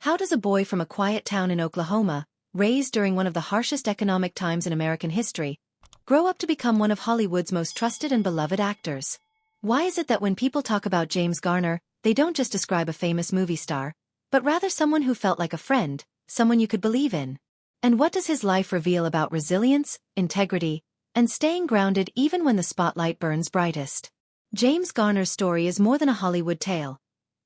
How does a boy from a quiet town in Oklahoma, raised during one of the harshest economic times in American history, grow up to become one of Hollywood's most trusted and beloved actors? Why is it that when people talk about James Garner, they don't just describe a famous movie star, but rather someone who felt like a friend, someone you could believe in? And what does his life reveal about resilience, integrity, and staying grounded even when the spotlight burns brightest? James Garner's story is more than a Hollywood tale.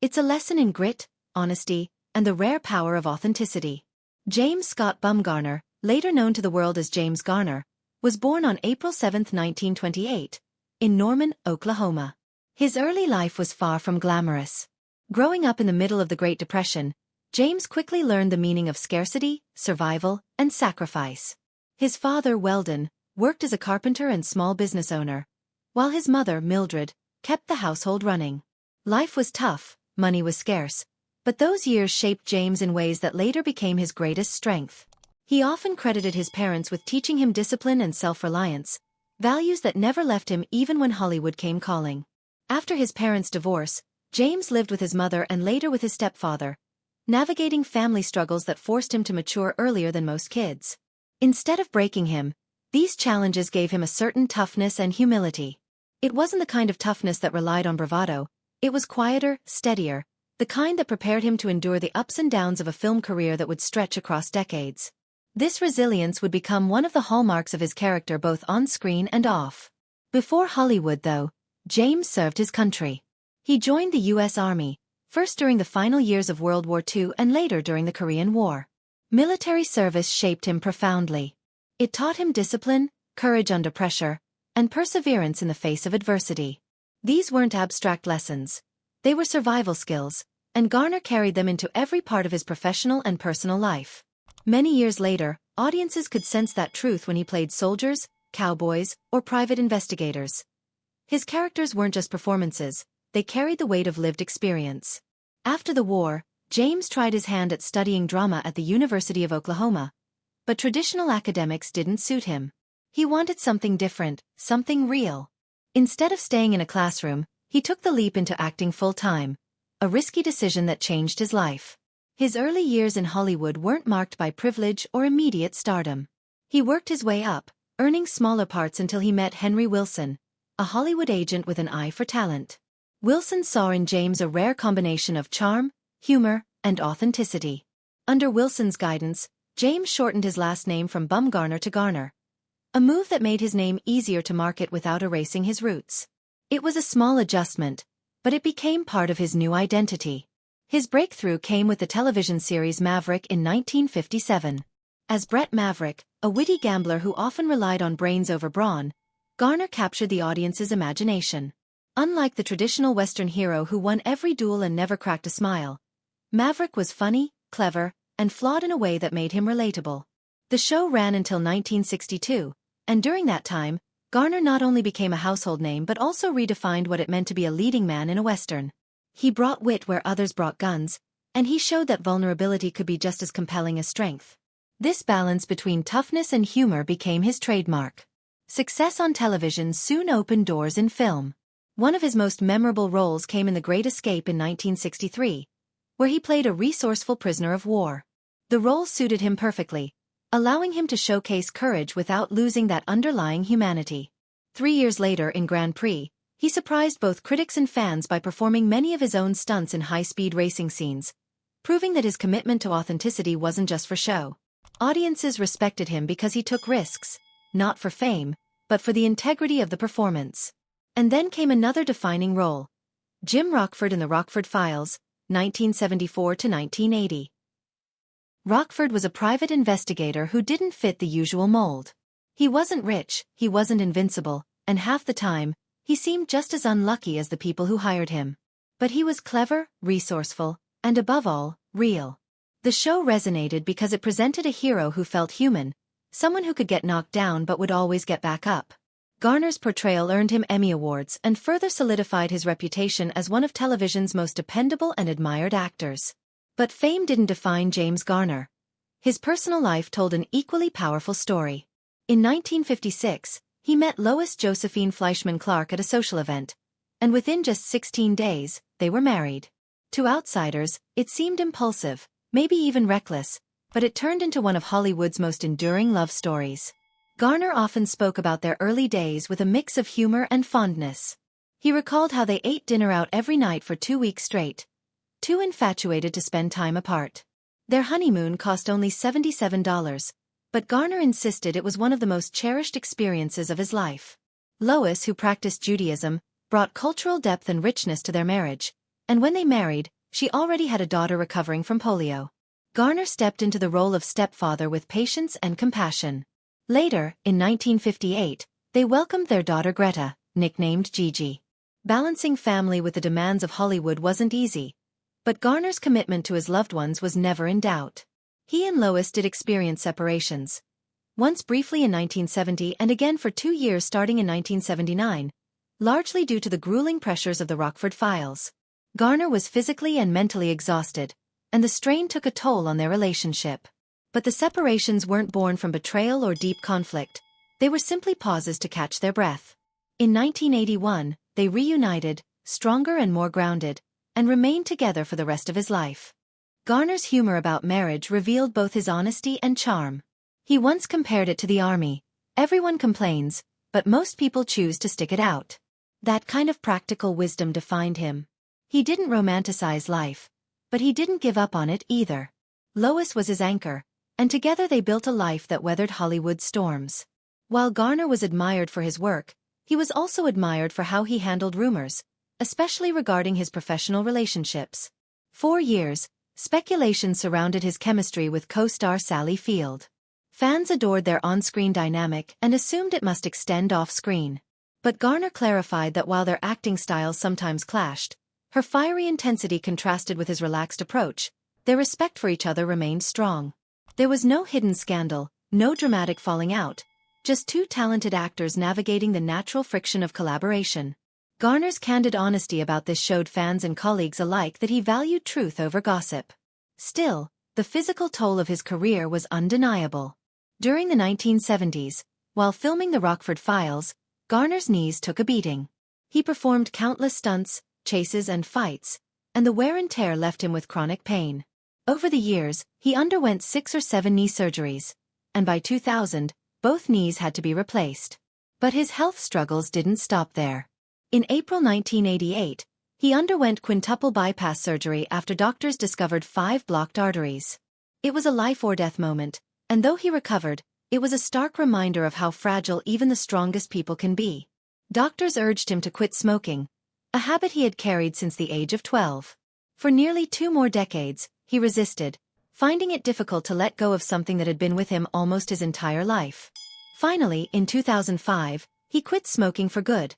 It's a lesson in grit, honesty, and the rare power of authenticity. James Scott Bumgarner, later known to the world as James Garner, was born on April 7, 1928, in Norman, Oklahoma. His early life was far from glamorous. Growing up in the middle of the Great Depression, James quickly learned the meaning of scarcity, survival, and sacrifice. His father, Weldon, worked as a carpenter and small business owner, while his mother, Mildred, kept the household running. Life was tough, money was scarce, but those years shaped James in ways that later became his greatest strength. He often credited his parents with teaching him discipline and self-reliance, values that never left him even when Hollywood came calling. After his parents' divorce, James lived with his mother and later with his stepfather, navigating family struggles that forced him to mature earlier than most kids. Instead of breaking him, these challenges gave him a certain toughness and humility. It wasn't the kind of toughness that relied on bravado, it was quieter, steadier, the kind that prepared him to endure the ups and downs of a film career that would stretch across decades. This resilience would become one of the hallmarks of his character both on screen and off. Before Hollywood, though, James served his country. He joined the U.S. Army, first during the final years of World War II and later during the Korean War. Military service shaped him profoundly. It taught him discipline, courage under pressure, and perseverance in the face of adversity. These weren't abstract lessons. They were survival skills, and Garner carried them into every part of his professional and personal life. Many years later, audiences could sense that truth when he played soldiers, cowboys, or private investigators. His characters weren't just performances, they carried the weight of lived experience. After the war, James tried his hand at studying drama at the University of Oklahoma, but traditional academics didn't suit him. He wanted something different, something real. Instead of staying in a classroom, he took the leap into acting full-time, a risky decision that changed his life. His early years in Hollywood weren't marked by privilege or immediate stardom. He worked his way up, earning smaller parts until he met Henry Wilson, a Hollywood agent with an eye for talent. Wilson saw in James a rare combination of charm, humor, and authenticity. Under Wilson's guidance, James shortened his last name from Bumgarner to Garner, a move that made his name easier to market without erasing his roots. It was a small adjustment, but it became part of his new identity. His breakthrough came with the television series Maverick in 1957. As Brett Maverick, a witty gambler who often relied on brains over brawn, Garner captured the audience's imagination. Unlike the traditional Western hero who won every duel and never cracked a smile, Maverick was funny, clever, and flawed in a way that made him relatable. The show ran until 1962, and during that time, Garner not only became a household name but also redefined what it meant to be a leading man in a Western. He brought wit where others brought guns, and he showed that vulnerability could be just as compelling as strength. This balance between toughness and humor became his trademark. Success on television soon opened doors in film. One of his most memorable roles came in The Great Escape in 1963, where he played a resourceful prisoner of war. The role suited him perfectly, allowing him to showcase courage without losing that underlying humanity. 3 years later in Grand Prix, he surprised both critics and fans by performing many of his own stunts in high-speed racing scenes, proving that his commitment to authenticity wasn't just for show. Audiences respected him because he took risks, not for fame, but for the integrity of the performance. And then came another defining role: Jim Rockford in the Rockford Files, 1974 to 1980. Rockford was a private investigator who didn't fit the usual mold. He wasn't rich, he wasn't invincible, and half the time, he seemed just as unlucky as the people who hired him. But he was clever, resourceful, and above all, real. The show resonated because it presented a hero who felt human, someone who could get knocked down but would always get back up. Garner's portrayal earned him Emmy Awards and further solidified his reputation as one of television's most dependable and admired actors. But fame didn't define James Garner. His personal life told an equally powerful story. In 1956, he met Lois Josephine Fleischman Clark at a social event, and within just 16 days, they were married. To outsiders, it seemed impulsive, maybe even reckless, but it turned into one of Hollywood's most enduring love stories. Garner often spoke about their early days with a mix of humor and fondness. He recalled how they ate dinner out every night for 2 weeks straight, too infatuated to spend time apart. Their honeymoon cost only $77, but Garner insisted it was one of the most cherished experiences of his life. Lois, who practiced Judaism, brought cultural depth and richness to their marriage, and when they married, she already had a daughter recovering from polio. Garner stepped into the role of stepfather with patience and compassion. Later, in 1958, they welcomed their daughter Greta, nicknamed Gigi. Balancing family with the demands of Hollywood wasn't easy, but Garner's commitment to his loved ones was never in doubt. He and Lois did experience separations, once briefly in 1970 and again for 2 years starting in 1979, largely due to the grueling pressures of the Rockford Files. Garner was physically and mentally exhausted, and the strain took a toll on their relationship. But the separations weren't born from betrayal or deep conflict, they were simply pauses to catch their breath. In 1981, they reunited, stronger and more grounded, and remained together for the rest of his life. Garner's humor about marriage revealed both his honesty and charm. He once compared it to the army. Everyone complains, but most people choose to stick it out. That kind of practical wisdom defined him. He didn't romanticize life, but he didn't give up on it either. Lois was his anchor, and together they built a life that weathered Hollywood's storms. While Garner was admired for his work, he was also admired for how he handled rumors, especially regarding his professional relationships. For years, speculation surrounded his chemistry with co-star Sally Field. Fans adored their on-screen dynamic and assumed it must extend off-screen. But Garner clarified that while their acting styles sometimes clashed, her fiery intensity contrasted with his relaxed approach, their respect for each other remained strong. There was no hidden scandal, no dramatic falling out, just two talented actors navigating the natural friction of collaboration. Garner's candid honesty about this showed fans and colleagues alike that he valued truth over gossip. Still, the physical toll of his career was undeniable. During the 1970s, while filming the Rockford Files, Garner's knees took a beating. He performed countless stunts, chases and fights, and the wear and tear left him with chronic pain. Over the years, he underwent 6 or 7 knee surgeries, and by 2000, both knees had to be replaced. But his health struggles didn't stop there. In April 1988, he underwent quintuple bypass surgery after doctors discovered 5 blocked arteries. It was a life-or-death moment, and though he recovered, it was a stark reminder of how fragile even the strongest people can be. Doctors urged him to quit smoking, a habit he had carried since the age of 12. For nearly 2 more decades, he resisted, finding it difficult to let go of something that had been with him almost his entire life. Finally, in 2005, he quit smoking for good,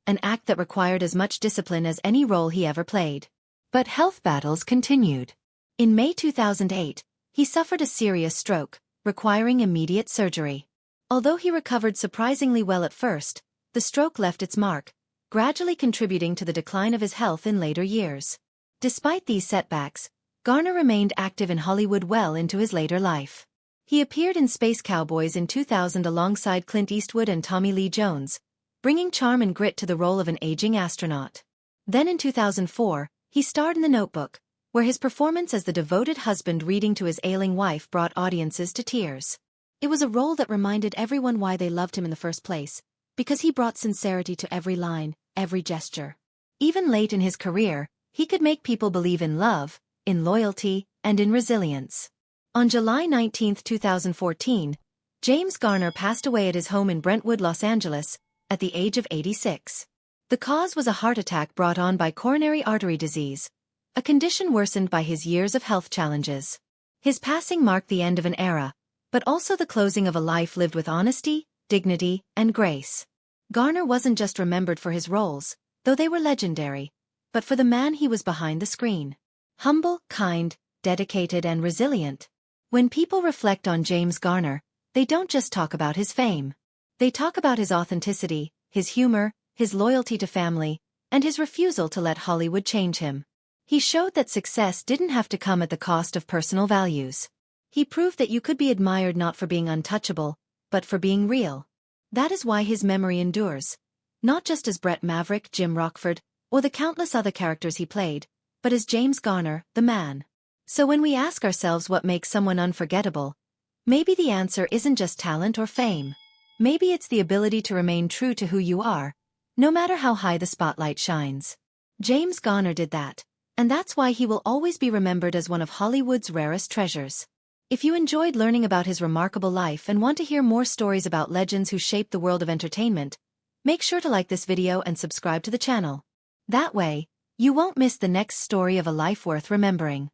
an act that required as much discipline as any role he ever played. But health battles continued. In May 2008, he suffered a serious stroke, requiring immediate surgery. Although he recovered surprisingly well at first, the stroke left its mark, gradually contributing to the decline of his health in later years. Despite these setbacks, Garner remained active in Hollywood well into his later life. He appeared in Space Cowboys in 2000 alongside Clint Eastwood and Tommy Lee Jones, bringing charm and grit to the role of an aging astronaut. Then in 2004, he starred in The Notebook, where his performance as the devoted husband reading to his ailing wife brought audiences to tears. It was a role that reminded everyone why they loved him in the first place, because he brought sincerity to every line, every gesture. Even late in his career, he could make people believe in love, in loyalty, and in resilience. On July 19, 2014, James Garner passed away at his home in Brentwood, Los Angeles, at the age of 86. The cause was a heart attack brought on by coronary artery disease, a condition worsened by his years of health challenges. His passing marked the end of an era, but also the closing of a life lived with honesty, dignity, and grace. Garner wasn't just remembered for his roles, though they were legendary, but for the man he was behind the screen. Humble, kind, dedicated, and resilient. When people reflect on James Garner, they don't just talk about his fame. They talk about his authenticity, his humor, his loyalty to family, and his refusal to let Hollywood change him. He showed that success didn't have to come at the cost of personal values. He proved that you could be admired not for being untouchable, but for being real. That is why his memory endures. Not just as Brett Maverick, Jim Rockford, or the countless other characters he played, but as James Garner, the man. So when we ask ourselves what makes someone unforgettable, maybe the answer isn't just talent or fame. Maybe it's the ability to remain true to who you are, no matter how high the spotlight shines. James Garner did that, and that's why he will always be remembered as one of Hollywood's rarest treasures. If you enjoyed learning about his remarkable life and want to hear more stories about legends who shaped the world of entertainment, make sure to like this video and subscribe to the channel. That way, you won't miss the next story of a life worth remembering.